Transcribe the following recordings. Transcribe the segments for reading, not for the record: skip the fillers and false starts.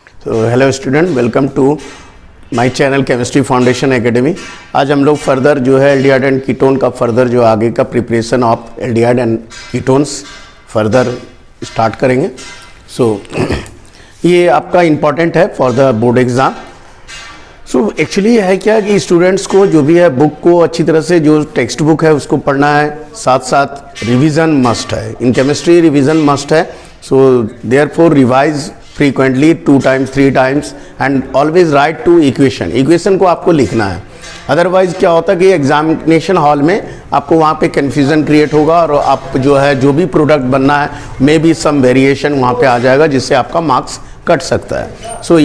तो hello student, welcome to my channel chemistry foundation academy. आज हम लोग फर्दर जो है एल्डिहाइड एंड कीटोन का फर्दर जो आगे का preparation of aldehyde and ketones further start करेंगे। ये आपका इम्पॉर्टेंट है for the board exam. Actually है क्या कि स्टूडेंट्स को जो भी है बुक को अच्छी तरह से जो टेक्स्ट बुक है उसको पढ़ना है, साथ साथ रिवीजन मस्ट है। इन केमिस्ट्री रिवीजन मस्ट है। Therefore revise frequently 2 times 3 times and always write to equation को आपको लिखना है। अदरवाइज क्या होता है कि एग्जामिनेशन हॉल में आपको वहाँ पे कन्फ्यूज़न क्रिएट होगा और आप जो है जो भी प्रोडक्ट बनना है मे बी सम वेरिएशन वहाँ पे आ जाएगा जिससे आपका मार्क्स कट सकता है।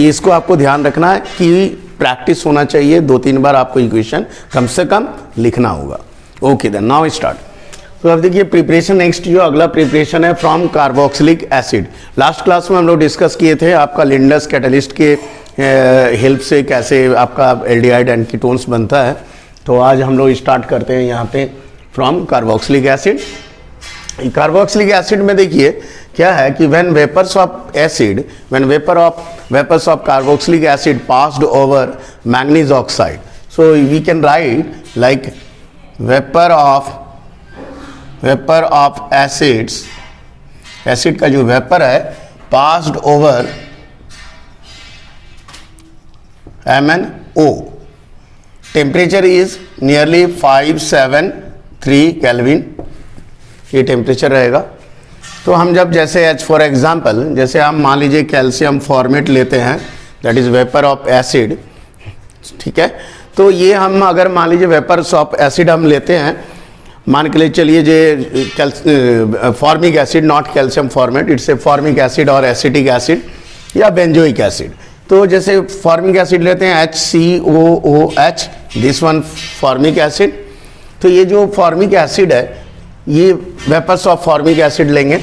इसको आपको ध्यान रखना है कि प्रैक्टिस होना चाहिए, 2-3 बार आपको इक्वेशन कम से कम लिखना होगा। Okay then now start. तो अब देखिए प्रिपरेशन, नेक्स्ट जो अगला प्रिपरेशन है from carboxylic acid. Last class में हम लोग डिस्कस किए थे आपका लिंडस कैटलिस्ट के हेल्प से कैसे आपका एल्डिहाइड एंड कीटोन्स बनता है। तो आज हम लोग स्टार्ट करते हैं यहाँ पे from carboxylic acid. Carboxylic acid में देखिए क्या है कि when vapours of acid, when vapours of carboxylic acid passed over manganese oxide, so we can write like vapour of acids, acid का जो वेपर है passed over MnO, temperature is nearly 573 kelvin, ये temperature रहेगा। तो हम जब जैसे H for example जैसे हम मान लीजिए कैल्शियम फॉर्मेट लेते हैं, that is vapour of acid, ठीक है। तो ये हम अगर मान लीजिए वेपर्स ऑफ एसिड हम लेते हैं, मान के लिए चलिए जे formic acid, not calcium formate, it's a formic acid और एसिटिक एसिड या बेंजोइक एसिड। तो जैसे फॉर्मिक एसिड लेते हैं HCOOH, this one formic acid. तो ये जो फॉर्मिक एसिड है ये वेपर्स ऑफ फॉर्मिक एसिड लेंगे,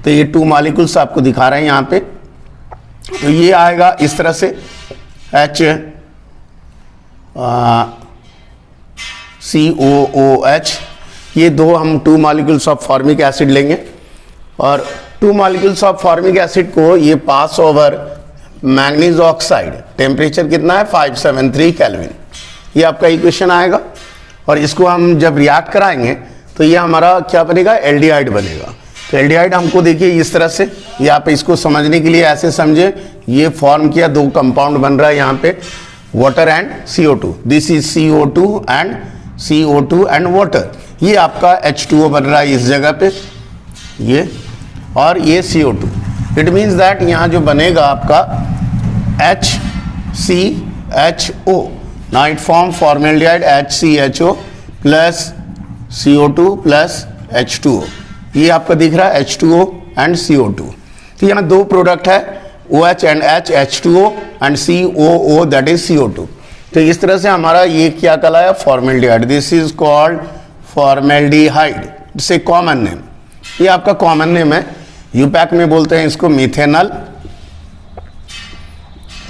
तो ये 2 मॉलिक्यूल्स आपको दिखा रहे हैं यहाँ पे। तो ये आएगा इस तरह से HCOOH, ये 2 हम 2 मॉलिक्यूल्स ऑफ फॉर्मिक एसिड लेंगे और 2 मॉलिक्यूल्स ऑफ फॉर्मिक एसिड को ये पास ओवर मैंगनीज ऑक्साइड, टेम्परेचर कितना है 573 केल्विन, ये आपका इक्वेशन आएगा। और इसको हम जब रिएक्ट कराएंगे तो ये हमारा क्या बनेगा, एल्डिहाइड बनेगा। तो एल्डिहाइड हमको देखिए इस तरह से, ये आप इसको समझने के लिए ऐसे समझे, ये फॉर्म किया, 2 कंपाउंड बन रहा है यहाँ पे, water and CO2, this is CO2 and water. ये आपका H2O बन रहा है इस जगह पे, ये और ये CO2। इट मीन्स दैट यहाँ जो बनेगा आपका HCHO, now it form formaldehyde HCHO plus CO2 plus H2O, ये आपका दिख रहा है H2O एंड CO2। तो यहाँ 2 प्रोडक्ट है OH and H, H2O and COO that is CO2। तो इस तरह से हमारा ये क्या कहलाया, formaldehyde. This is called formaldehyde, it's a common name, ये आपका कॉमन नेम है। यूपैक में बोलते हैं इसको मिथेनल,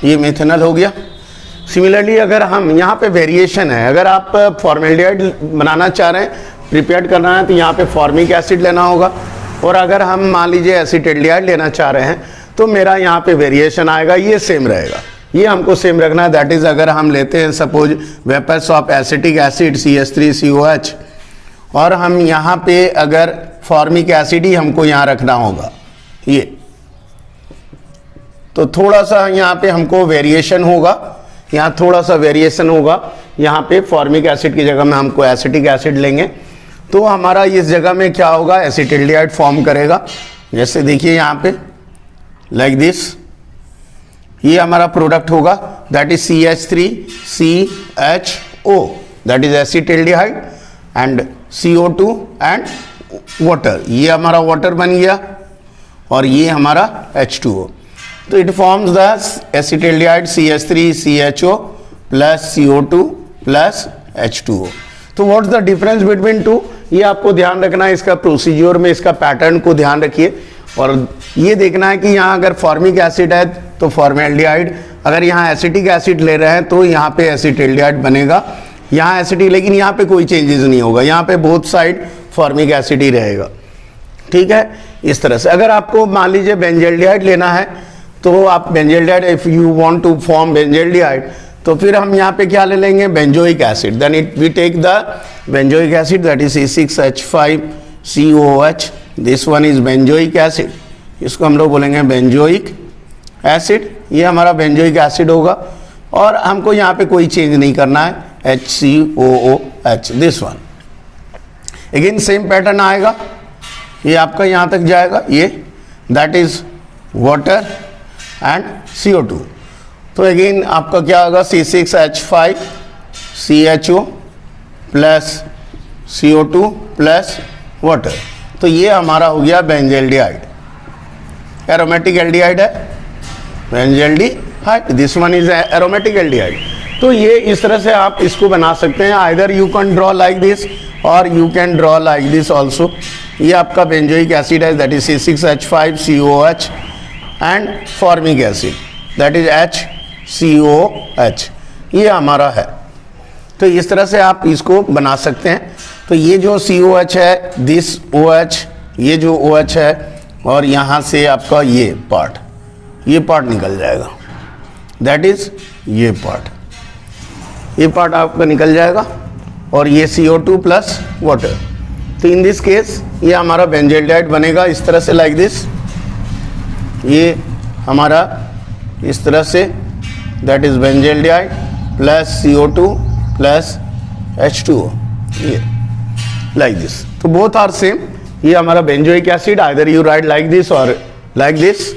ये मिथेनल हो गया। सिमिलरली अगर हम यहाँ पे वेरिएशन है, अगर आप फॉर्मेल्डिहाइड बनाना चाह रहे हैं, प्रिपेयर करना है, तो यहाँ पे फॉर्मिक एसिड लेना होगा। और अगर हम मान लीजिए एसिटेल्डिहाइड लेना चाह रहे हैं तो मेरा यहाँ पे वेरिएशन आएगा, ये सेम रहेगा, ये हमको सेम रखना है। दैट इज अगर हम लेते हैं suppose vapours of acetic acid CH3COH और हम यहाँ पे अगर फॉर्मिक एसिड ही हमको यहाँ रखना होगा, ये तो थोड़ा सा यहाँ पे हमको वेरिएशन होगा, यहाँ थोड़ा सा वेरिएशन होगा। यहाँ पे फॉर्मिक एसिड की जगह में हमको एसिटिक एसिड लेंगे तो हमारा इस जगह में क्या होगा, एसिटिल्डिहाइड फॉर्म करेगा। जैसे देखिए यहाँ पे लाइक दिस, ये हमारा प्रोडक्ट होगा, that is CH3CHO, that is acetaldehyde and CO2 and water, ये हमारा वाटर बन गया और ये हमारा H2O। तो it forms the acetaldehyde CH3CHO plus CO2 plus H2O। तो व्हाट्स द डिफरेंस बिटवीन 2, ये आपको ध्यान रखना है, इसका प्रोसीजर में इसका पैटर्न को ध्यान रखिए। और ये देखना है कि यहाँ अगर फॉर्मिक एसिड है तो फॉर्मेल्डिहाइड, अगर यहाँ एसिटिक एसिड ले रहे हैं तो यहाँ पे एसिटिल्डिहाइड बनेगा, यहाँ एसिटिक, लेकिन यहाँ पे कोई चेंजेस नहीं होगा, यहाँ पे बोथ साइड फॉर्मिक एसिड ही रहेगा। ठीक है, इस तरह से। अगर आपको मान लीजिए बेंजल्डिहाइड लेना है तो आप benzaldehyde, if you want to form benzaldehyde, तो फिर हम यहाँ पे क्या ले लेंगे, benzoic acid. Then it we take the benzoic acid that is C6H5COOH, this one is benzoic acid, इसको हम लोग बोलेंगे बेंजोइक एसिड। ये हमारा बेंजोइक एसिड होगा और हमको यहाँ पे कोई चेंज नहीं करना है, HCOOH, this one. Again same pattern आएगा, ये आपका यहाँ तक जाएगा, ये that is water and CO2। तो अगेन आपका क्या होगा, C6H5CHO plus CO2 plus water. तो ये हमारा हो गया बेंजल्डिहाइड, एरोमेटिक एल्डिहाइड है, benzaldehyde, this one is aromatic aldehyde. तो ये इस तरह से आप इसको बना सकते हैं, either you can draw like this और you can draw like this also. ये आपका बेंजोइक एसिड है that is C6H5COOH and formic acid that is HCOH, ये हमारा है। तो इस तरह से आप इसको बना सकते हैं। तो ये जो COH है, दिस OH, ये जो OH है, और यहाँ से आपका ये पार्ट निकल जाएगा, दैट इज ये पार्ट आपका निकल जाएगा, और ये CO2 प्लस वाटर। तो इन दिस केस ये हमारा बेंजल्डिहाइड बनेगा इस तरह से, लाइक दिस, ये हमारा इस तरह से, that is benzaldehyde plus CO2 plus H2O, ये लाइक दिस। तो बोथ आर सेम, ये हमारा benzoic acid, either you write like this और like this,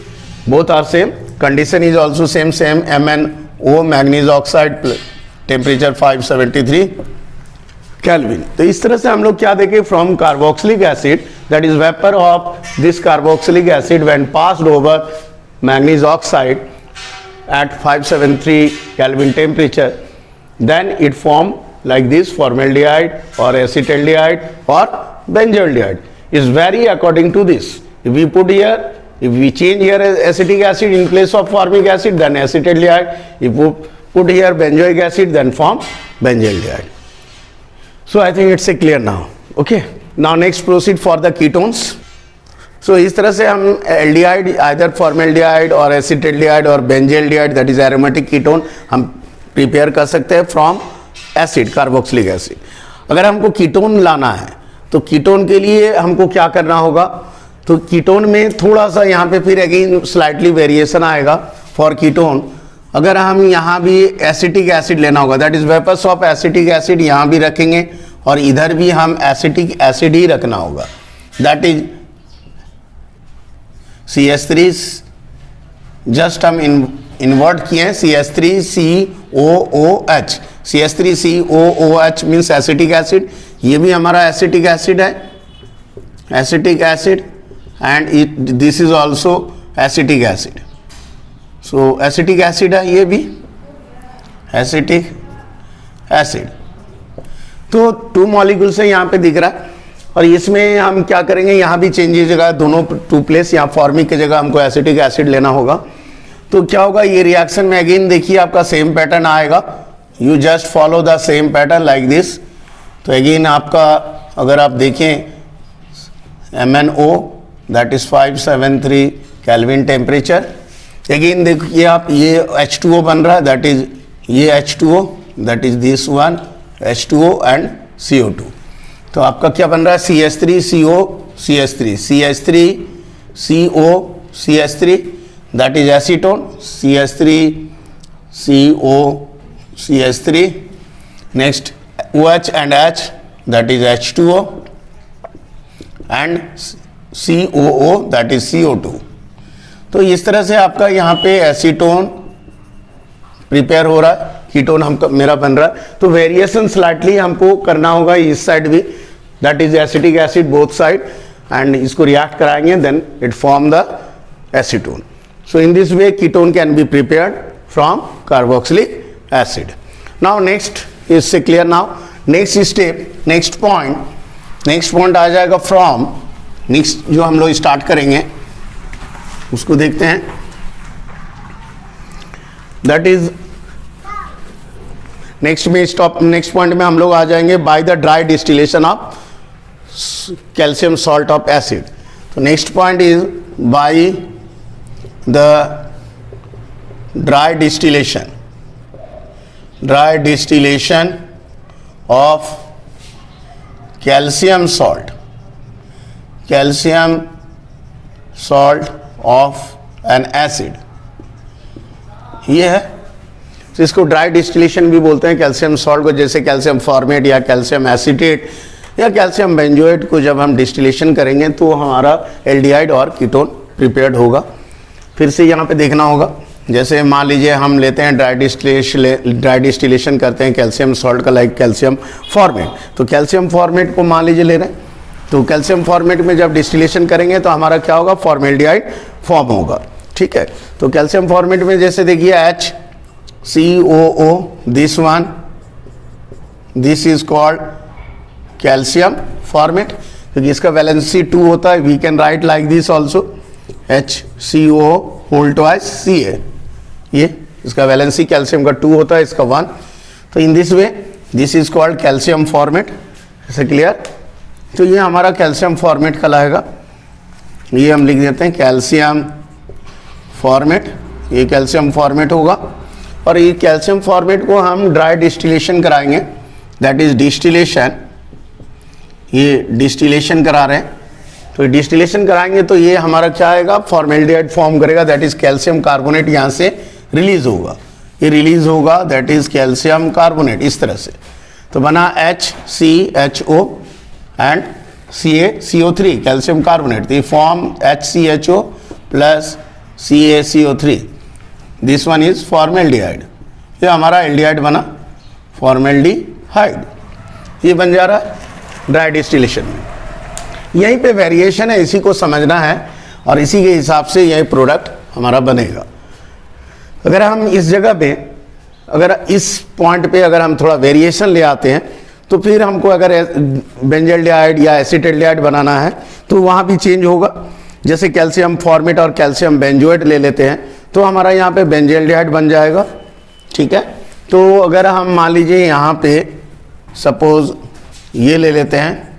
both are same. Condition is also same MnO, manganese oxide, temperature 573 kelvin. तो इस तरह से हम लोग क्या देखें, from carboxylic acid, that is vapour of this carboxylic acid when passed over manganese oxide at 573 Kelvin temperature, then it form like this formaldehyde or acetaldehyde or benzaldehyde. Is vary according to this. If we change here acetic acid in place of formic acid, then acetaldehyde. If we put here benzoic acid, then form benzaldehyde. So I think it's clear now. Okay. Now next proceed for the ketones. So इस तरह से हम aldehyde, either formaldehyde और acetaldehyde और benzaldehyde, that is aromatic ketone, हम prepare कर सकते हैं फ्रॉम एसिड, कार्बोक्सिलिक एसिड। अगर हमको कीटोन लाना है तो कीटोन के लिए हमको क्या करना होगा, तो कीटोन में थोड़ा सा यहाँ पे फिर अगेन स्लाइटली वेरिएशन आएगा फॉर कीटोन। अगर हम यहाँ भी एसिटिक एसिड लेना होगा, that is vapours of acetic acid यहाँ भी रखेंगे और इधर भी हम एसिटिक एसिड ही रखना होगा, दैट इज CH3, जस्ट हम इन्वर्ट किए CH3COOH, CH3COOH means acetic acid, ये भी हमारा एसिटिक एसिड है, acetic acid, and this is also acetic acid. So acetic acid है, ये भी एसिटिक एसिड। तो 2 मॉलिक्यूल से यहाँ पे दिख रहा है, और इसमें हम क्या करेंगे, यहाँ भी चेंज जगह दोनों 2 प्लेस, यहाँ फॉर्मिक की जगह हमको एसिटिक एसिड लेना होगा। तो क्या होगा, ये रिएक्शन में अगेन देखिए आपका सेम पैटर्न आएगा, you just follow the same pattern like this. तो अगेन आपका अगर आप देखें MnO, that is 573 kelvin temperature. Again देखिए आप, ये H2O बन रहा है, दैट इज ये H2O, that is this one H2O and CO2। तो आपका क्या बन रहा है, CH3CO CH3 that is acetone, CH3CO next OH and H that is H2O and COO that is CO2। तो इस तरह से आपका यहाँ पे एसीटोन प्रिपेयर हो रहा है, कीटोन हमको मेरा बन रहा है। तो वेरिएशन स्लाइटली हमको करना होगा इस साइड भी, that is acetic acid both side, and इसको रिएक्ट कराएंगे, then it form the acetone. So in this way ketone can be prepared from carboxylic acid. Now next इससे clear. Now next step, next point आ जाएगा from, next जो हम लोग start करेंगे उसको देखते हैं, दैट इज नेक्स्ट पॉइंट में हम लोग आ जाएंगे by the dry distillation of calcium salt of acid. तो next point is by the dry distillation of calcium salt of an acid, ये है। तो इसको ड्राई डिस्टिलेशन भी बोलते हैं कैल्शियम सॉल्ट को, जैसे कैल्शियम फॉर्मेट या कैल्शियम एसीटेट या कैल्शियम बेंजोएट को जब हम डिस्टिलेशन करेंगे तो हमारा एल्डिहाइड और कीटोन प्रिपेयर्ड होगा। फिर से यहाँ पे देखना होगा, जैसे मान लीजिए हम लेते हैं ड्राई डिस्टिलेशन करते हैं कैल्शियम सॉल्ट का, लाइक कैल्शियम फॉर्मेट। तो कैल्शियम फॉर्मेट को मान लीजिए ले रहे हैं, तो कैल्शियम फॉर्मेट में जब डिस्टिलेशन करेंगे तो हमारा क्या होगा, फॉर्मेल्डिहाइड फॉर्म होगा, ठीक है। तो कैल्शियम फॉर्मेट में जैसे देखिए HCOO, this is called calcium formate, क्योंकि इसका वैलेंसी 2 होता है। We can write like this also, HCOO whole twice Ca, ये इसका वैलेंसी कैल्शियम का 2 होता है, इसका 1। तो इन this way this is called calcium format, ऐसे क्लियर। तो ये हमारा कैल्शियम फॉर्मेट कहलाएगा, ये हम लिख देते हैं कैल्शियम फॉर्मेट, ये कैल्शियम फॉर्मेट होगा। और ये कैल्शियम फॉर्मेट को हम ड्राई डिस्टिलेशन कराएंगे, दैट इज डिस्टिलेशन, ये डिस्टिलेशन करा रहे हैं। तो डिस्टिलेशन कराएंगे तो ये हमारा क्या आएगा, फॉर्मेल्डिहाइड फॉर्म करेगा, दैट इज कैल्शियम कार्बोनेट यहाँ से रिलीज होगा, ये रिलीज होगा, दैट इज कैल्शियम कार्बोनेट, इस तरह से। तो बना HCHO and CaCO3 calcium carbonate, तो ये form HCHO plus CaCO3, this one is formaldehyde, ये हमारा एल्डिहाइड बना फॉर्मेल्डिहाइड, ये बन जा रहा है ड्राई डिस्टिलेशन में। यहीं पे वेरिएशन है, इसी को समझना है और इसी के हिसाब से यह प्रोडक्ट हमारा बनेगा। अगर हम इस जगह पे, अगर इस पॉइंट पे अगर हम थोड़ा वेरिएशन ले आते हैं तो फिर हमको अगर बेंजल्डिहाइड या एसीटल्डिहाइड बनाना है तो वहाँ भी चेंज होगा। जैसे कैल्शियम फॉर्मेट और कैल्शियम बेंजोएट ले लेते हैं तो हमारा यहाँ पे बेंजल्डिहाइड बन जाएगा, ठीक है। तो अगर हम मान लीजिए यहाँ पे सपोज ये ले लेते हैं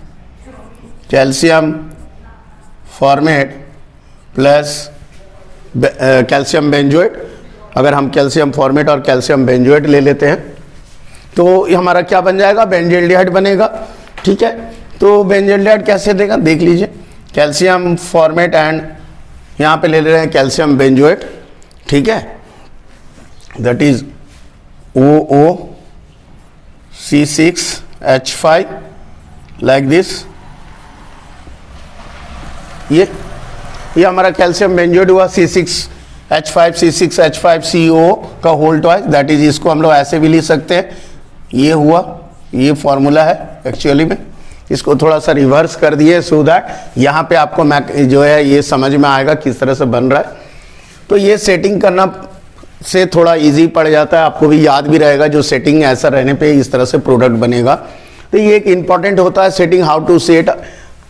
calcium formate plus calcium benzoate, अगर हम कैल्शियम फॉर्मेट और कैल्शियम बेंजोएट ले लेते हैं तो ये हमारा क्या बन जाएगा, बेंजल्डिहाइड बनेगा, ठीक है। तो बेंजल्डिहाइड कैसे देगा, देख लीजिए, कैल्शियम फॉर्मेट एंड यहाँ पे ले रहे हैं कैल्शियम बेंजोएट, ठीक है, that is OOC6H5 like this. ये हमारा कैल्शियम बेंजोएट हुआ C6H5CO का होल ट्वाइस, दैट इज, इसको हम लोग ऐसे भी लिख सकते हैं, ये हुआ, ये फॉर्मूला है एक्चुअली में, इसको थोड़ा सा रिवर्स कर दिए सो दैट यहाँ पे आपको जो है ये समझ में आएगा किस तरह से बन रहा है। तो ये सेटिंग करना से थोड़ा इजी पड़ जाता है, आपको भी याद भी रहेगा, जो सेटिंग ऐसा रहने पे इस तरह से प्रोडक्ट बनेगा। तो ये एक इंपॉर्टेंट होता है setting, how to set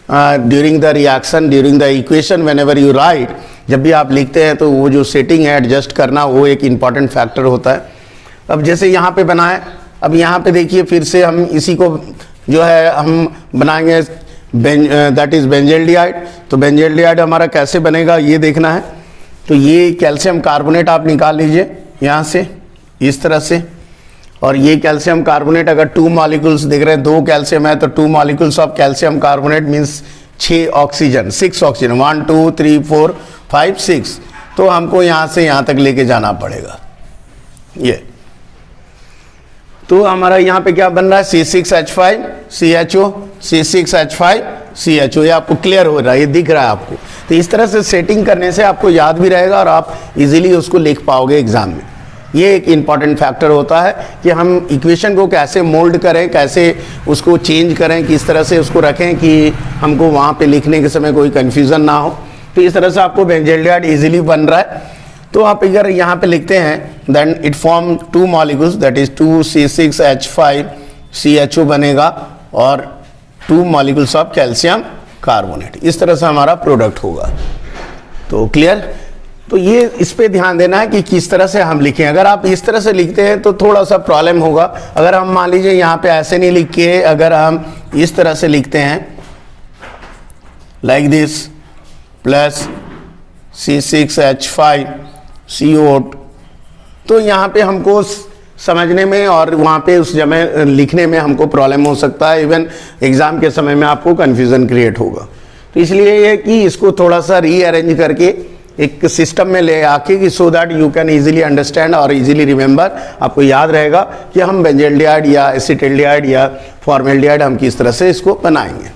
during the reaction, during the equation, whenever you write, जब भी आप लिखते हैं तो वो जो सेटिंग है एडजस्ट करना, वो एक इंपॉर्टेंट फैक्टर होता है। अब जैसे यहाँ पे बना है, अब यहाँ पे देखिए फिर से हम इसी को जो है हम बनाएंगे, दैट इज बेंजल्डिहाइड। तो बेंजल्डिहाइड हमारा कैसे बनेगा ये देखना है। तो ये कैल्शियम कार्बोनेट आप निकाल लीजिए यहाँ से इस तरह से, और ये कैल्शियम कार्बोनेट अगर 2 मॉलिक्यूल्स देख रहे हैं, 2 कैल्शियम है तो 2 molecules of calcium carbonate means 6 oxygen, 6 oxygen, 1 2 3 4 5 6। तो हमको यहाँ से यहाँ तक लेके जाना पड़ेगा। ये तो हमारा यहाँ पे क्या बन रहा है, C6H5CHO, C6H5CHO, ये आपको क्लियर हो रहा है, ये दिख रहा है आपको। तो इस तरह से सेटिंग करने से आपको याद भी रहेगा और आप इजीली उसको लिख पाओगे एग्जाम में। ये एक इम्पॉर्टेंट फैक्टर होता है कि हम इक्वेशन को कैसे मोल्ड करें, कैसे उसको चेंज करें, किस तरह से उसको रखें कि हमको वहाँ पे लिखने के समय कोई कन्फ्यूज़न ना हो। तो इस तरह से आपको बेंजल्डिहाइड इजीली बन रहा है। तो आप अगर यहाँ पे लिखते हैं then it form 2 molecules, that is 2C6H5CHO बनेगा और 2 मॉलिक्यूल्स ऑफ कैल्शियम कार्बोनेट, इस तरह से हमारा प्रोडक्ट होगा। तो क्लियर। तो ये इस पे ध्यान देना है कि किस तरह से हम लिखें। अगर आप इस तरह से लिखते हैं तो थोड़ा सा प्रॉब्लम होगा। अगर हम मान लीजिए यहाँ पे ऐसे नहीं लिख के अगर हम इस तरह से लिखते हैं लाइक दिस प्लस C6H5CO तो यहाँ पे हमको समझने में और वहाँ पे उस जगह लिखने में हमको प्रॉब्लम हो सकता है, इवन एग्ज़ाम के समय में आपको कन्फ्यूज़न क्रिएट होगा। तो इसलिए ये कि इसको थोड़ा सा रीअरेंज करके एक सिस्टम में ले आके कि so that you can easily understand और इजीली रिमेंबर, आपको याद रहेगा कि हम बेंजल्डिहाइड या एसिटाल्डिहाइड या फॉर्मेल्डिहाइड हम किस तरह से इसको बनाएंगे।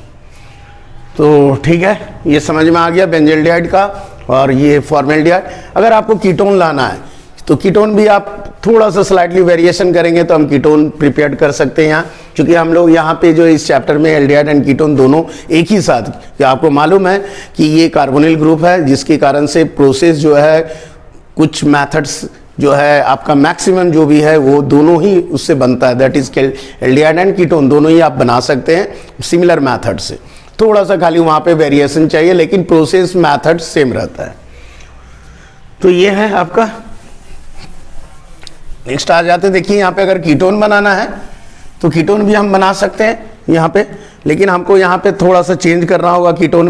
तो ठीक है, ये समझ में आ गया बेंजल्डिहाइड का और ये फॉर्मेल्डिहाइड। अगर आपको कीटोन लाना है तो कीटोन भी आप थोड़ा सा स्लाइटली वेरिएशन करेंगे तो हम कीटोन प्रिपेयर कर सकते हैं यहाँ, क्योंकि हम लोग यहाँ पे जो इस चैप्टर में एल्डिहाइड एंड कीटोन दोनों एक ही साथ, कि आपको मालूम है कि ये कार्बोनिल ग्रुप है, जिसके कारण से प्रोसेस जो है कुछ मेथड्स जो है आपका मैक्सिमम जो भी है वो दोनों ही उससे बनता है, that is aldehyde and ketone दोनों ही आप बना सकते हैं सिमिलर मैथड से। थोड़ा सा खाली वहाँ पे वेरिएशन चाहिए, लेकिन प्रोसेस मैथड सेम रहता है। तो ये है आपका। नेक्स्ट आ जाते हैं, देखिए यहाँ पे अगर कीटोन बनाना है तो कीटोन भी हम बना सकते हैं यहाँ पे, लेकिन हमको यहाँ पे थोड़ा सा चेंज करना होगा। कीटोन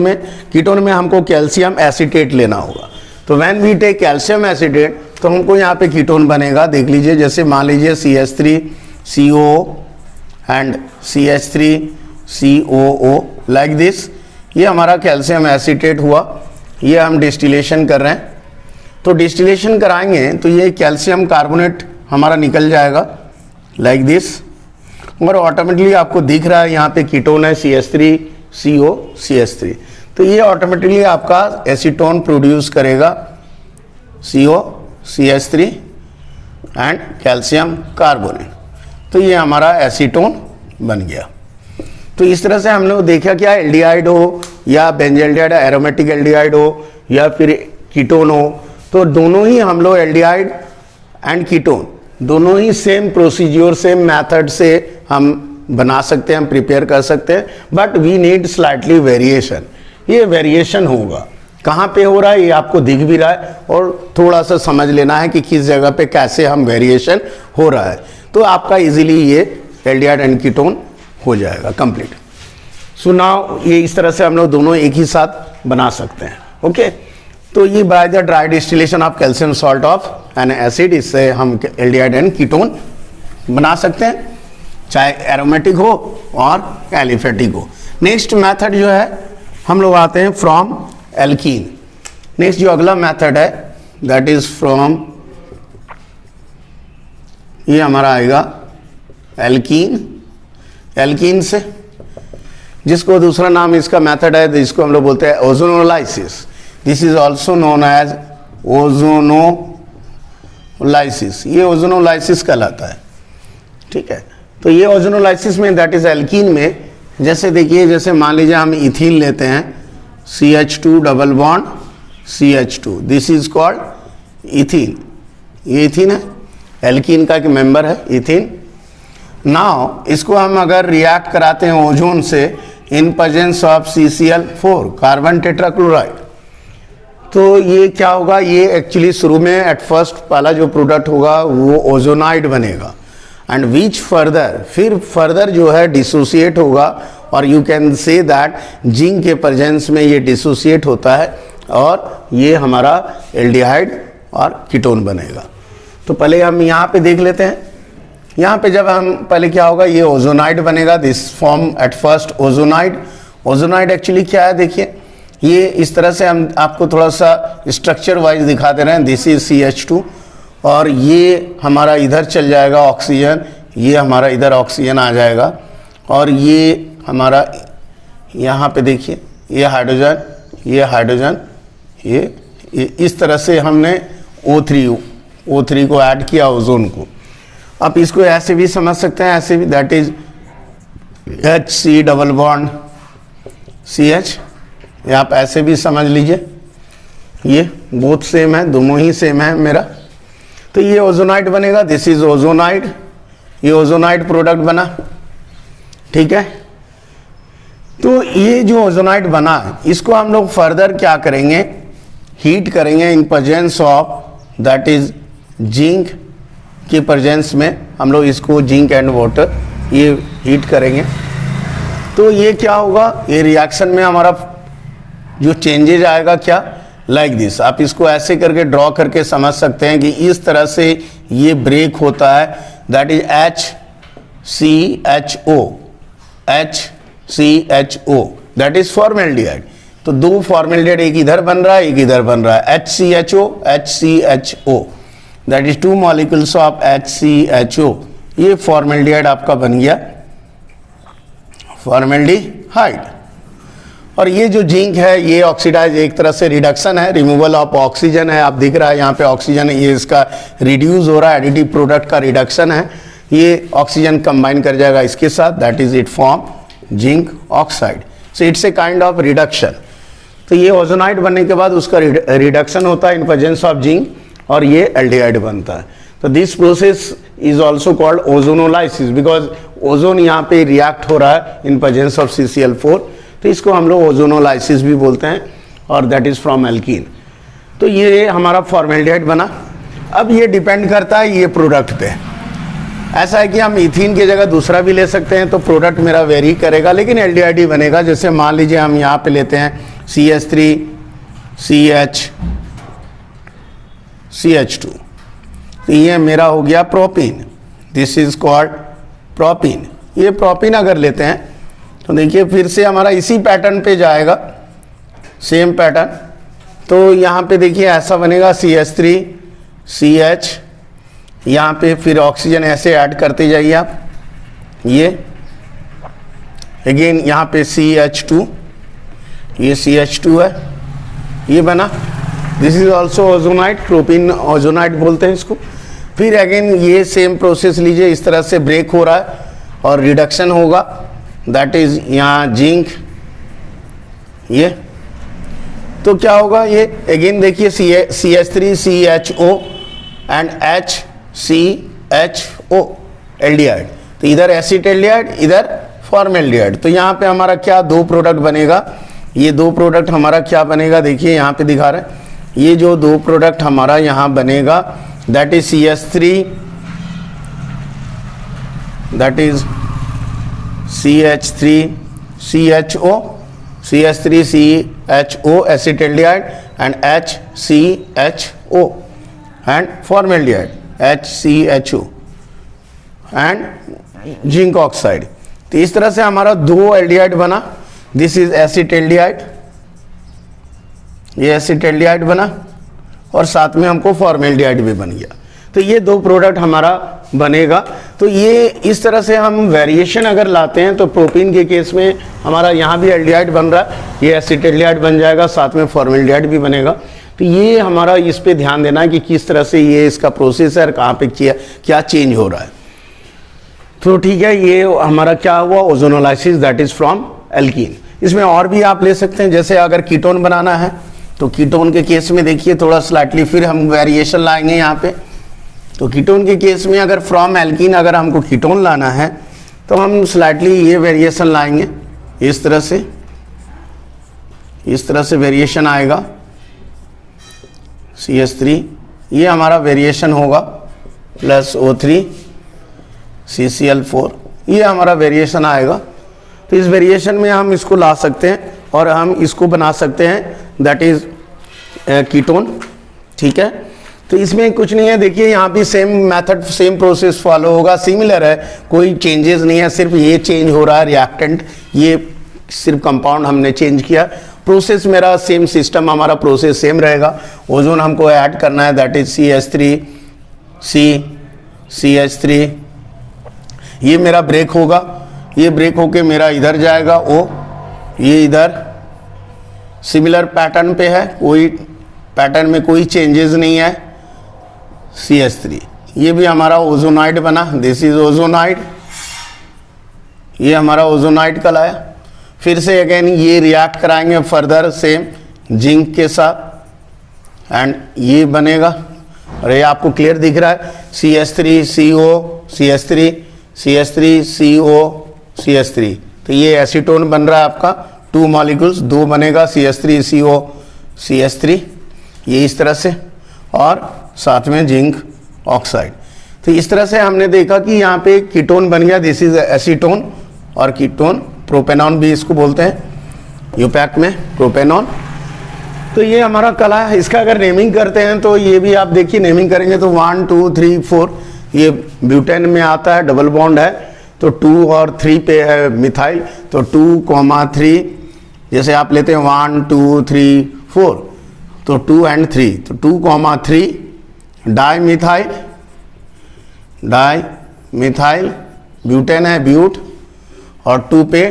में हमको कैल्शियम एसीटेट लेना होगा। तो when we take calcium acetate तो हमको यहाँ पे कीटोन बनेगा। देख लीजिए, जैसे मान लीजिए CH3CO and CH3COO like this, ये हमारा कैल्शियम एसीटेट हुआ। ये हम डिस्टिलेशन कर रहे हैं, तो डिस्टिलेशन कराएंगे तो ये कैल्शियम कार्बोनेट हमारा निकल जाएगा लाइक दिस, और ऑटोमेटिकली आपको दिख रहा है यहाँ पे कीटोन है CH3CO CH3, तो ये ऑटोमेटिकली आपका एसीटोन प्रोड्यूस करेगा CO CH3 and calcium carbonate. तो ये हमारा एसीटोन बन गया। तो इस तरह से हम लोग देखा क्या, एल्डिहाइड हो या बेंजल्डिहाइड एरोमेटिक एल्डिहाइड हो या फिर कीटोन हो, तो दोनों ही हम लोग एल्डिहाइड एंड कीटोन दोनों ही सेम प्रोसीजर सेम मेथड से हम बना सकते हैं, हम प्रिपेयर कर सकते हैं, but we need slightly variation. ये वेरिएशन होगा, कहाँ पे हो रहा है ये आपको दिख भी रहा है, और थोड़ा सा समझ लेना है कि किस जगह पे कैसे हम वेरिएशन हो रहा है, तो आपका इजीली ये एल्डिहाइड एंड कीटोन हो जाएगा कंप्लीट। सो नाउ ये इस तरह से हम लोग दोनों एक ही साथ बना सकते हैं। ओके, तो ये bye the dry distillation of calcium salt of an acid, इससे हम एल्डिहाइड एंड कीटोन बना सकते हैं, चाहे एरोमेटिक हो और एलिफेटिक हो। नेक्स्ट मेथड जो है हम लोग आते हैं फ्रॉम एल्कीन। नेक्स्ट जो अगला मेथड है दैट इज फ्रॉम, ये हमारा आएगा एल्कीन। एल्कीन से, जिसको दूसरा नाम इसका मेथड है जिसको हम लोग बोलते हैं ozonolysis. This is also known as ozonolysis. ये ओजोनोलाइसिस कहलाता है, ठीक है। तो ये ओजोनोलाइसिस में दैट इज एल्कीन में, जैसे देखिए, जैसे मान लीजिए हम इथीन लेते हैं, CH2 double bond CH2, this is called ethene. ये इथीन है, एल्कीन का एक मेंबर है इथीन। नाउ इसको हम अगर रिएक्ट कराते हैं ओजोन से इन presence of CCl4 carbon tetrachloride, तो ये क्या होगा, ये एक्चुअली शुरू में एट फर्स्ट पहला जो प्रोडक्ट होगा वो ओजोनाइड बनेगा, एंड विच फर्दर फिर फर्दर जो है डिसोसिएट होगा, और you can say that zinc के प्रेजेंस में ये डिसोसिएट होता है और ये हमारा एल्डिहाइड और कीटोन बनेगा। तो पहले हम यहाँ पे देख लेते हैं। यहाँ पे जब हम पहले क्या होगा, ये ओजोनाइड बनेगा, this form at first ozonide. Ozonide actually क्या है, देखिए ये इस तरह से हम आपको थोड़ा सा स्ट्रक्चर वाइज दिखा दे रहे हैं। दिस इज CH2 और ये हमारा इधर चल जाएगा ऑक्सीजन, ये हमारा इधर ऑक्सीजन आ जाएगा, और ये हमारा यहाँ पे देखिए ये हाइड्रोजन, ये हाइड्रोजन, ये इस तरह से हमने O3 को ऐड किया ओजोन को। आप इसको ऐसे भी समझ सकते हैं, ऐसे भी, that is HC double bond CH, ये आप ऐसे भी समझ लीजिए, ये बोथ सेम है, दोनों ही सेम है मेरा। तो ये ओजोनाइड बनेगा, दिस इज ओजोनाइड, ये ओजोनाइड प्रोडक्ट बना, ठीक है। तो ये जो ओजोनाइड बना है इसको हम लोग फर्दर क्या करेंगे, हीट करेंगे इन presence of that is zinc के प्रेजेंस में हम लोग इसको जिंक एंड वाटर ये हीट करेंगे। तो ये क्या होगा, ये रिएक्शन में हमारा जो चेंजेज आएगा क्या, लाइक दिस। आप इसको ऐसे करके ड्रॉ करके समझ सकते हैं कि इस तरह से ये ब्रेक होता है, that is HCHO, HCHO, that is formaldehyde. तो दो फॉर्मेल्डिहाइड, एक इधर बन रहा है एक इधर बन रहा है, HCHO, HCHO, that is two molecules of HCHO। ये फॉर्मेल्डिहाइड आपका बन गया फॉर्मेल्डिहाइड। और ये जो जिंक है ये ऑक्सीडाइज एक तरह से रिडक्शन है, रिमूवल ऑफ ऑक्सीजन है। आप दिख रहा है यहाँ पे ऑक्सीजन, ये इसका रिड्यूस हो रहा है, एडिटिव प्रोडक्ट का रिडक्शन है। ये ऑक्सीजन कंबाइन कर जाएगा इसके साथ, that is it form zinc oxide. So it's a kind of reduction. तो ये ओजोनाइड बनने के बाद उसका रिडक्शन होता है इन प्रेजेंस ऑफ जिंक और ये एल्डिहाइड बनता है। तो this process is also called ozonolysis, because ozone यहाँ पे रिएक्ट हो रहा है इन प्रेजेंस ऑफ CCl4, तो इसको हम लोग ओजोनोलाइसिस भी बोलते हैं, और दैट इज फ्रॉम एल्कीन। तो ये हमारा फॉर्मेल्डिहाइड बना। अब ये डिपेंड करता है ये प्रोडक्ट पे। ऐसा है कि हम इथीन की जगह दूसरा भी ले सकते हैं, तो प्रोडक्ट मेरा वेरी करेगा, लेकिन एल्डिहाइड ही बनेगा। जैसे मान लीजिए हम यहाँ पे लेते हैं CH3CH2, तो ये मेरा हो गया propene, this is called propene. ये प्रोपीन अगर लेते हैं तो देखिए फिर से हमारा इसी पैटर्न पे जाएगा, सेम पैटर्न। तो यहाँ पे देखिए ऐसा बनेगा CH3CH, यहाँ पे फिर ऑक्सीजन ऐसे ऐड करते जाइए आप, ये अगेन यहाँ पे CH2, ये CH2 है, ये बना, this is also ozonide, propene ozonide बोलते हैं इसको। फिर अगेन ये सेम प्रोसेस लीजिए, इस तरह से ब्रेक हो रहा है और रिडक्शन होगा, दैट इज यहाँ जिंक, ये तो क्या होगा, ये अगेन देखिए CH3CHO एंड HCHO एल्डिहाइड। तो इधर एसिटेल्डिहाइड, इधर फॉर्मेल्डिहाइड। तो यहाँ पे हमारा क्या दो प्रोडक्ट बनेगा, ये दो प्रोडक्ट हमारा क्या बनेगा, देखिए यहाँ पे दिखा रहे हैं, ये जो दो प्रोडक्ट हमारा यहाँ बनेगा that is CH3, that is CH3CHO, CH3CHO acetaldehyde and HCHO and formaldehyde, HCHO and zinc oxide. तो इस तरह से हमारा दो एल्डिहाइड बना, दिस इज एसिटेल्डिहाइड, ये एसिटेल्डिहाइड बना, और साथ में हमको फॉर्मेल्डिहाइड भी बन गया। तो ये दो प्रोडक्ट हमारा बनेगा। तो ये इस तरह से हम वेरिएशन अगर लाते हैं तो प्रोपीन के केस में हमारा यहाँ भी एल्डिहाइड बन रहा है, ये एसिटेल्डिहाइड बन जाएगा, साथ में फॉर्मेल्डिहाइड भी बनेगा। तो ये हमारा इस पे ध्यान देना है कि किस तरह से ये इसका प्रोसेस है, कहाँ पे क्या चेंज हो रहा है। तो ठीक है, ये हमारा क्या हुआ, ozonolysis, that is from alkene. इसमें और भी आप ले सकते हैं, जैसे अगर कीटोन बनाना है तो कीटोन के केस में देखिए थोड़ा स्लाइटली फिर हम वेरिएशन लाएंगे यहाँ पे। तो कीटोन के केस में अगर फ्रॉम एल्कीन अगर हमको कीटोन लाना है तो हम स्लाइटली ये वेरिएशन लाएंगे, इस तरह से वेरिएशन आएगा। CH3 ये हमारा वेरिएशन होगा, प्लस O3 CCl4 ये हमारा वेरिएशन आएगा। तो इस वेरिएशन में हम इसको ला सकते हैं और हम इसको बना सकते हैं, दैट इज कीटोन। ठीक है, तो इसमें कुछ नहीं है, देखिए यहाँ भी same method same process follow होगा, सिमिलर है, कोई चेंजेस नहीं है, सिर्फ ये चेंज हो रहा है रिएक्टेंट, ये सिर्फ कंपाउंड हमने चेंज किया। प्रोसेस मेरा सेम, सिस्टम हमारा प्रोसेस सेम रहेगा। ओजोन हमको ऐड करना है, दैट इज CH3 ये मेरा ब्रेक होगा, ये ब्रेक होके मेरा इधर जाएगा O, ये इधर सिमिलर पैटर्न पे है, कोई पैटर्न में कोई चेंजेस नहीं है। CH3 ये भी हमारा ओजोनाइड बना, दिस इज ओजोनाइड, ये हमारा ओजोनाइड कहलाया। फिर से अगेन ये रिएक्ट कराएंगे फर्दर सेम जिंक के साथ एंड ये बनेगा, और ये आपको क्लियर दिख रहा है CH3CO, तो ये एसीटोन बन रहा है आपका, टू मॉलिक्यूल्स, दो बनेगा CH3CO, ये इस तरह से, और साथ में जिंक ऑक्साइड। तो इस तरह से हमने देखा कि यहाँ पे कीटोन बन गया, दिस इज एसीटोन, और कीटोन प्रोपेनॉन भी इसको बोलते हैं, यूपैक में प्रोपेनॉन। तो ये हमारा कला है। इसका अगर नेमिंग करते हैं तो ये भी आप देखिए, नेमिंग करेंगे तो 1 2 3 4 ये ब्यूटेन में आता है, डबल बॉन्ड है, तो 2 और 3 पे है मिथाइल, तो 2,3 जैसे आप लेते हैं 1 2 3 4 तो 2 and 3 तो 2,3 डाई मिथाइल ब्यूटेन है ब्यूट और 2 पे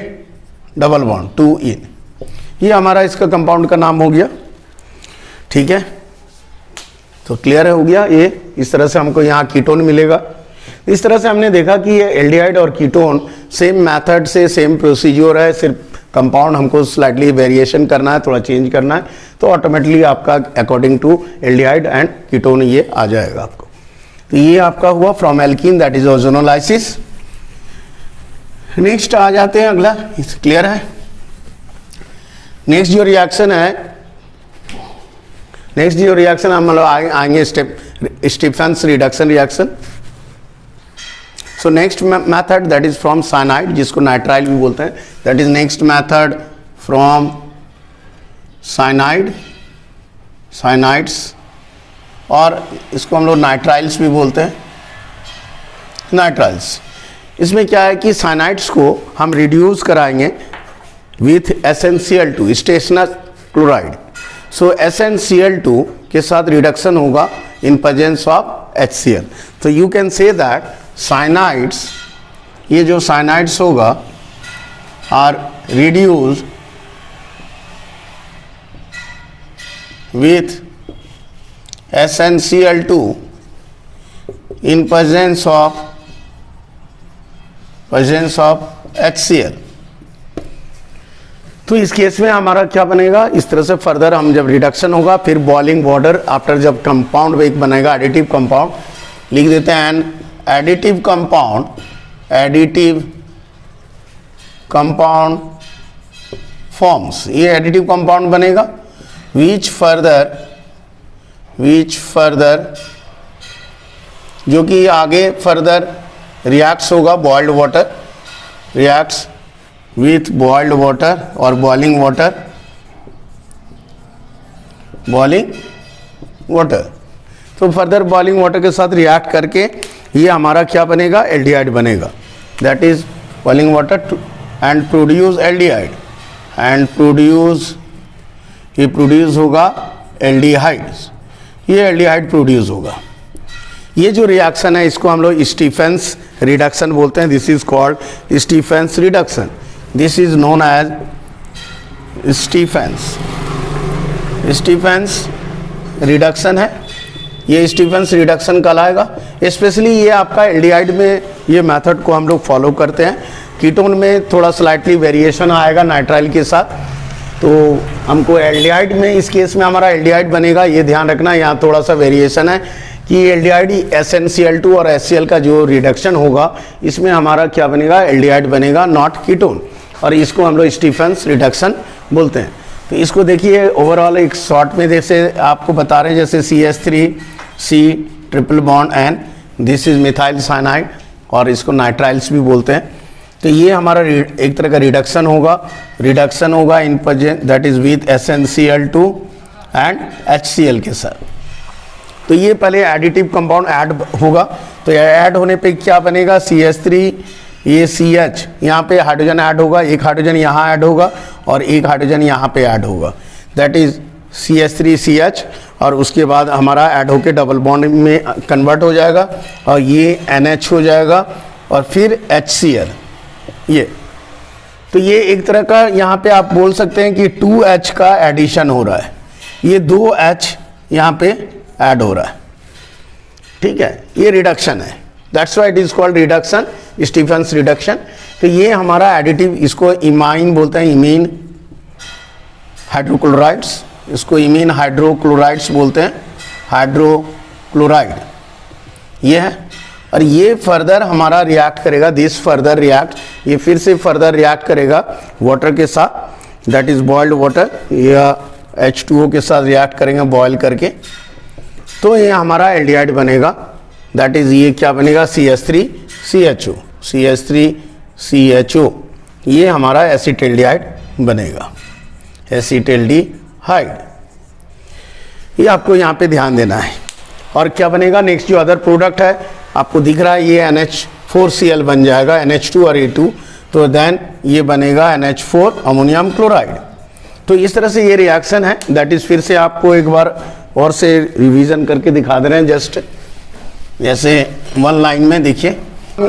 डबल बॉन्ड 2 इन, ये हमारा इसका कंपाउंड का नाम हो गया। ठीक है, तो क्लियर हो गया। ये इस तरह से हमको यहाँ कीटोन मिलेगा। इस तरह से हमने देखा कि ये एल्डिहाइड और कीटोन सेम मेथड से सेम प्रोसीजर है, सिर्फ कंपाउंड हमको स्लाइटली वेरिएशन करना है, थोड़ा चेंज करना है, तो ऑटोमेटिकली आपका according to aldehyde and ketone ये आ जाएगा आपको। तो ये आपका हुआ from alkene, that is ozonolysis. Next आ जाते हैं अगला, क्लियर है। नेक्स्ट जो रिएक्शन है, हम लोग आएंगे Stephens reduction reaction. So next method that is from cyanide, जिसको नाइट्राइल भी बोलते हैं, that is next method from cyanides, और इसको हम लोग नाइट्राइल्स भी बोलते हैं, नाइट्राइल्स। इसमें क्या है कि साइनाइड्स को हम रिड्यूस कराएंगे with SnCl2 stations chloride. So SnCl2 के साथ रिडक्शन होगा इन प्रेजेंस ऑफ HCl। तो you can say that cyanides, ये जो साइनाइड्स होगा are reduced with SnCl2 in presence of HCl। तो इस केस में हमारा क्या बनेगा, इस तरह से फर्दर हम जब रिडक्शन होगा, फिर बॉइलिंग वाटर आफ्टर जब कंपाउंड एक बनेगा एडिटिव कंपाउंड, लिख देते हैं एन एडिटिव कंपाउंड फॉर्म्स। ये एडिटिव कंपाउंड बनेगा which further जो कि आगे फर्दर रिएक्ट्स होगा boiled water, reacts with boiled water और बॉइलिंग वाटर। तो फर्दर बॉइलिंग वाटर के साथ रिएक्ट करके ये हमारा क्या बनेगा, एल्डिहाइड बनेगा, that is boiling water and produce aldehyde and produce होगा एल्डिहाइड्स, ये एल्डिहाइड प्रोड्यूस होगा। ये जो रिएक्शन है इसको हम लोग स्टीफेंस रिडक्शन बोलते हैं। This is called Stephens reduction, this is known as Stephens reduction है। ये स्टीफेंस रिडक्शन कहलाएगा। स्पेशली ये आपका एल्डिहाइड में ये मेथड को हम लोग फॉलो करते हैं। कीटोन में थोड़ा स्लाइटली वेरिएशन आएगा नाइट्राइल के साथ, तो हमको एल्डिहाइड में इस केस में हमारा एल्डिहाइड बनेगा। ये ध्यान रखना, यहाँ थोड़ा सा वेरिएशन है कि एल्डिहाइड SnCl2 और HCl का जो रिडक्शन होगा इसमें हमारा क्या बनेगा, एल्डिहाइड बनेगा, नॉट कीटोन, और इसको हम लोग स्टीफेंस रिडक्शन बोलते हैं। तो इसको देखिए ओवरऑल एक शॉर्ट में जैसे आपको बता रहे हैं, जैसे CH3C triple bond N, this is methyl cyanide, और इसको नाइट्राइल्स भी बोलते हैं। तो ये हमारा एक तरह का रिडक्शन होगा in present that is with SnCl2 and HCl के साथ। तो ये पहले एडिटिव कंपाउंड ऐड होगा, तो ऐड होने पे क्या बनेगा, CH3 ये CH, यहाँ पे हाइड्रोजन ऐड होगा, एक हाइड्रोजन यहाँ ऐड होगा और एक हाइड्रोजन यहाँ पे ऐड होगा, दैट इज CH3CH, और उसके बाद हमारा ऐड होके डबल बॉन्ड में कन्वर्ट हो जाएगा और ये NH हो जाएगा और फिर HCl। ये तो ये एक तरह का यहाँ पे आप बोल सकते हैं कि 2H का एडिशन हो रहा है, ये 2H यहाँ पे ऐड हो रहा है। ठीक है, ये रिडक्शन है, that's why it is called reduction, Stephens reduction. तो ये हमारा एडिटिव, इसको इमाइन बोलते हैं, इमीन हाइड्रोक्लोराइड्स, इसको इमीन हाइड्रोक्लोराइड्स बोलते हैं, हाइड्रोक्लोराइड ये है। और ये फर्दर हमारा रिएक्ट करेगा, दिस फर्दर रिएक्ट, ये फिर से फर्दर रिएक्ट करेगा वाटर के साथ, दैट इज बॉइल्ड वाटर, या H2O के साथ रिएक्ट करेंगे बॉयल करके, तो ये हमारा एल्डिहाइड बनेगा, दैट इज ये क्या बनेगा, CH3CHO, ये हमारा एसिटेल्डिहाइड बनेगा, एसिटेल्डिहाइड। ये आपको यहाँ पे ध्यान देना है। और क्या बनेगा, नेक्स्ट जो अदर प्रोडक्ट है आपको दिख रहा है, ये NH4Cl बन जाएगा, NH2 और A2, तो देन ये बनेगा NH4 अमोनियम क्लोराइड। तो इस तरह से ये रिएक्शन है, दैट इज फिर से आपको एक बार और से रिवीजन करके दिखा दे रहे हैं, जस्ट जैसे वन लाइन में देखिए।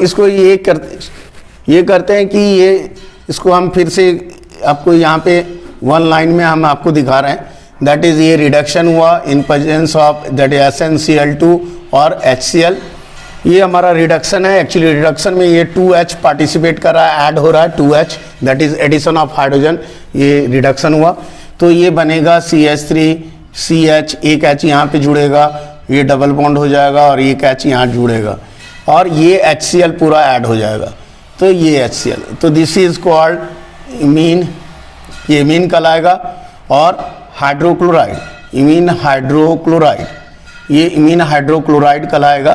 इसको ये करते हैं कि ये इसको हम फिर से आपको यहाँ पे वन लाइन में हम आपको दिखा रहे हैं, दैट इज ये रिडक्शन हुआ इन presence of that is SnCl2 और HCl। ये हमारा रिडक्शन है, एक्चुअली रिडक्शन में ये 2H पार्टिसिपेट कर रहा है, ऐड हो रहा है 2H, that is addition of hydrogen, ये रिडक्शन हुआ। तो ये बनेगा CH3 CH, एक H यहाँ पे जुड़ेगा, ये डबल बॉन्ड हो जाएगा और एक H यहाँ जुड़ेगा और ये HCl पूरा ऐड हो जाएगा, तो ये HCl। तो दिस इज कॉल्ड इमीन, ये इमीन कहलाएगा। और हाइड्रोक्लोराइड, इमीन हाइड्रोक्लोराइड, ये इमीन हाइड्रोक्लोराइड कहलाएगा,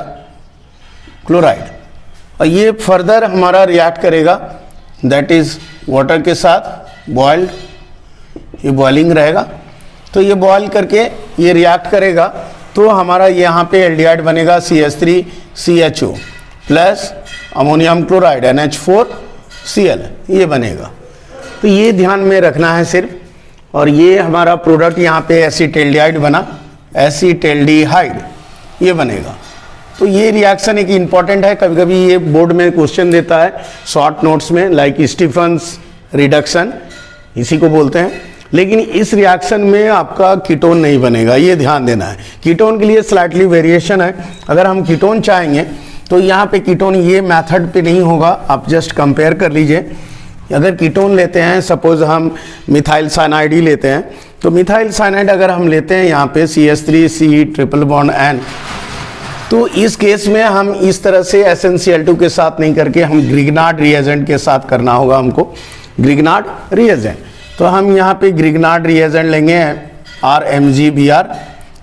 क्लोराइड। और ये फर्दर हमारा रिएक्ट करेगा दैट इज वाटर के साथ, बॉइल्ड, ये बॉइलिंग रहेगा। तो ये बॉयल करके ये रिएक्ट करेगा, तो हमारा यहाँ पे एल्डिहाइड बनेगा CH3 CHO plus ammonium chloride NH4Cl, ये बनेगा। तो ये ध्यान में रखना है सिर्फ। और ये हमारा प्रोडक्ट यहाँ पे एसीटेल्डिहाइड बना, एसीटेल्डिहाइड ये बनेगा। तो ये रिएक्शन एक इम्पॉर्टेंट है, कभी कभी ये बोर्ड में क्वेश्चन देता है शॉर्ट नोट्स में, लाइक स्टीफन्स रिडक्शन इसी को बोलते हैं। लेकिन इस रिएक्शन में आपका कीटोन नहीं बनेगा, ये ध्यान देना है। कीटोन के लिए स्लाइटली वेरिएशन है, अगर हम कीटोन चाहेंगे तो यहाँ पे कीटोन ये मेथड पे नहीं होगा, आप जस्ट कंपेयर कर लीजिए। अगर कीटोन लेते हैं, सपोज हम मिथाइल साइनाइड ही लेते हैं, तो मिथाइल साइनाइड अगर हम लेते हैं यहाँ पे CH3C ट्रिपल बॉन्ड N, तो इस केस में हम इस तरह से SnCl2 के साथ नहीं करके हम ग्रिग्नार्ड रिएजेंट के साथ करना होगा हमको, ग्रिग्नार्ड रिएजेंट। तो हम यहाँ पे ग्रिग्नार्ड रिएजेंट लेंगे RMgBr,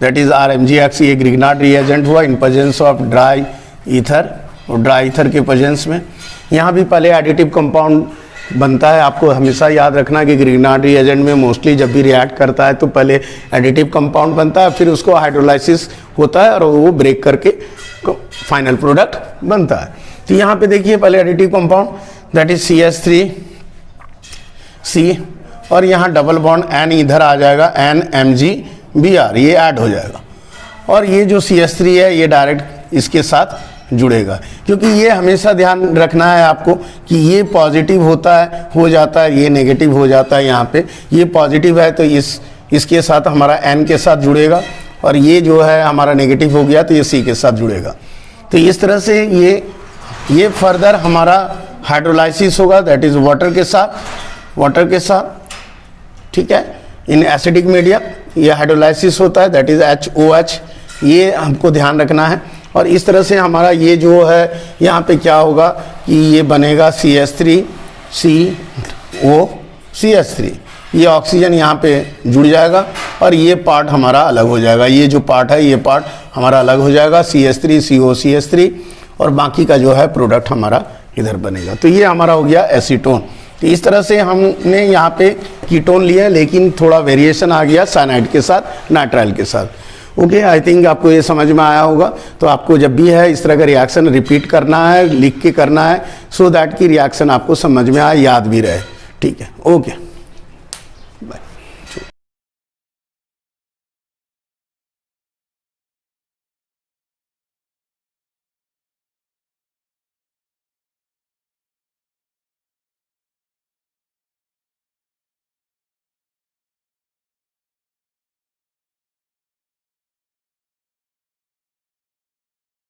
दैट इज RMgX, ये ग्रिग्नार्ड रिएजेंट हुआ इन प्रेजेंस ऑफ ड्राई ईथर, और ड्राई ईथर के प्रेजेंस में। यहाँ भी पहले एडिटिव कंपाउंड बनता है, आपको हमेशा याद रखना कि ग्रिग्नार्ड रिएजेंट में मोस्टली जब भी रिएक्ट करता है तो पहले एडिटिव कंपाउंड बनता है, फिर उसको हाइड्रोलाइसिस होता है और वो ब्रेक करके फाइनल प्रोडक्ट बनता है। तो यहाँ पे देखिए पहले additive compound that is CH3C और यहाँ डबल बॉन्ड N इधर आ जाएगा, NMgBr, ये ऐड हो जाएगा। और ये जो CH3 है ये डायरेक्ट इसके साथ जुड़ेगा, क्योंकि ये हमेशा ध्यान रखना है आपको कि ये पॉजिटिव होता है, हो जाता है, ये नेगेटिव हो जाता है। यहाँ पे ये पॉजिटिव है तो इसके साथ हमारा N के साथ जुड़ेगा, और ये जो है हमारा नेगेटिव हो गया तो ये C के साथ जुड़ेगा। तो इस तरह से ये फर्दर हमारा हाइड्रोलाइसिस होगा, दैट इज वाटर के साथ, ठीक है। इन एसिडिक मीडिया ये हाइड्रोलाइसिस होता है, दैट इज HOH, ये हमको ध्यान रखना है। और इस तरह से हमारा ये जो है यहाँ पे क्या होगा कि ये बनेगा CH3COCH3, ये ऑक्सीजन यहाँ पे जुड़ जाएगा और ये पार्ट हमारा अलग हो जाएगा, ये जो पार्ट है ये पार्ट हमारा अलग हो जाएगा, CH3COCH3, और बाकी का जो है प्रोडक्ट हमारा इधर बनेगा। तो ये हमारा हो गया एसीटोन। तो इस तरह से हमने यहाँ पे कीटोन लिया, लेकिन थोड़ा वेरिएशन आ गया साइनाइड के साथ, नाइट्राइल के साथ। ओके, आई थिंक आपको ये समझ में आया होगा। तो आपको जब भी है इस तरह का रिएक्शन रिपीट करना है, लिख के करना है, सो दैट की रिएक्शन आपको समझ में आए, याद भी रहे। ठीक है, ओके।